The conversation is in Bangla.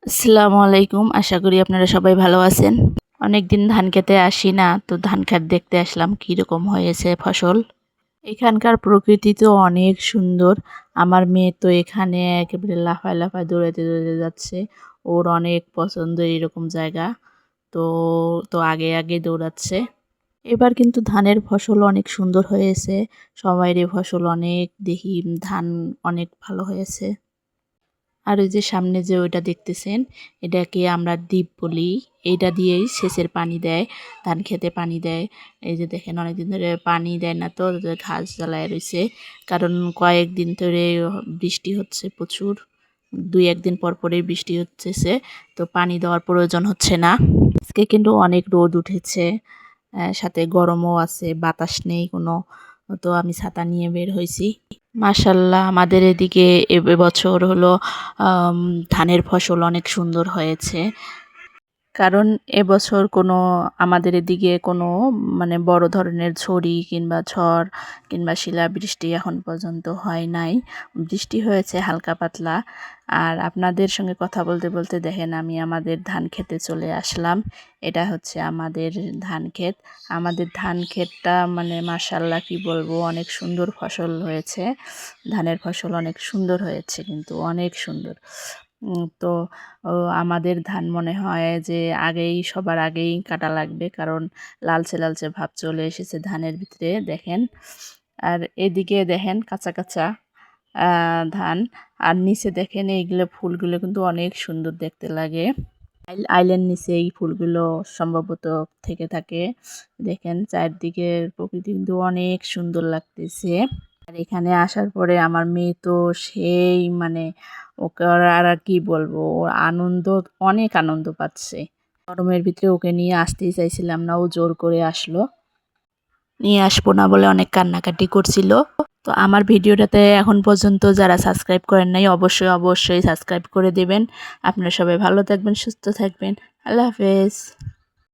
আসসালামু আলাইকুম। আশা করি আপনারা সবাই ভালো আছেন। অনেকদিন ধান খেতে আসি না, তো ধান ক্ষেত দেখতে আসলাম কীরকম হয়েছে ফসল। এখানকার প্রকৃতি তো অনেক সুন্দর। আমার মেয়ে তো এখানে একেবারে লাফায় লাফায় দৌড়াতে দৌড়াতে যাচ্ছে। ওর অনেক পছন্দ এরকম জায়গা। তো তো আগে আগে দৌড়াচ্ছে। এবার কিন্তু ধানের ফসল অনেক সুন্দর হয়েছে। সবাইরে ফসল অনেক দেখি ধান অনেক ভালো হয়েছে। আর ওই যে সামনে যে ওইটা দেখতেছেন, এটাকে আমরা ডিপ বলি। এইটা দিয়েই সেচের পানি দেয়, ধান খেতে পানি দেয়। এই যে দেখেন অনেকদিন ধরে পানি দেয় না, তো ঘাস জ্বালায় রয়েছে। কারণ কয়েকদিন ধরে বৃষ্টি হচ্ছে প্রচুর, 2-1 দিন পর পরেই বৃষ্টি হচ্ছে, তো পানি দেওয়ার প্রয়োজন হচ্ছে না। আজকে কিন্তু অনেক রোদ উঠেছে, সাথে গরমও আছে, বাতাস নেই কোনো। তো আমি ছাতা নিয়ে বের হয়েছি। মাশাল্লাহ, আমাদের এদিকে এবছর হলো ধানের ফসল অনেক সুন্দর হয়েছে। কারণ এবছর কোনো আমাদের এদিকে কোনো মানে বড় ধরনের ঝড়ি কিংবা ঝড় কিংবা শিলাবৃষ্টি এখন পর্যন্ত হয় নাই। বৃষ্টি হয়েছে হালকা পাতলা। আর আপনাদের সঙ্গে কথা বলতে বলতে দেখেন আমি আমাদের ধান খেতে চলে আসলাম। এটা হচ্ছে আমাদের ধান ক্ষেত। আমাদের ধান ক্ষেতটা মানে মাশাআল্লাহ কি বলবো, অনেক সুন্দর ফসল হয়েছে। ধানের ফসল অনেক সুন্দর হয়েছে, কিন্তু অনেক সুন্দর। তো আমাদের ধান মনে হয় যে সবার আগেই কাটা লাগবে, কারণ লালচে লালচে ভাব চলে এসেছে ধানের ভিতরে দেখেন। আর এদিকে দেখেন কাঁচা কাঁচা ধান। আর নিচে দেখেন এইগুলো ফুলগুলো কিন্তু অনেক সুন্দর দেখতে লাগে। আইলের নিচে এই ফুলগুলো সম্ভবত থেকে থাকে। দেখেন চারদিকের প্রকৃতি কিন্তু অনেক সুন্দর লাগতেছে। আর এখানে আসার পরে আমার মেয়ে তো সেই মানে ওকে আর কি বলবো, ওর আনন্দ, অনেক আনন্দ পাচ্ছে। গরমের ভিতরে ওকে নিয়ে আসতেই চাইছিলাম না, ও জোর করে আসলো। নিয়ে আসবো না বলে অনেক কান্নাকাটি করছিল। তো আমার ভিডিওটাতে এখন পর্যন্ত যারা সাবস্ক্রাইব করেন নাই, অবশ্যই অবশ্যই সাবস্ক্রাইব করে দেবেন। আপনারা সবাই ভালো থাকবেন, সুস্থ থাকবেন। আল্লাহ হাফেজ।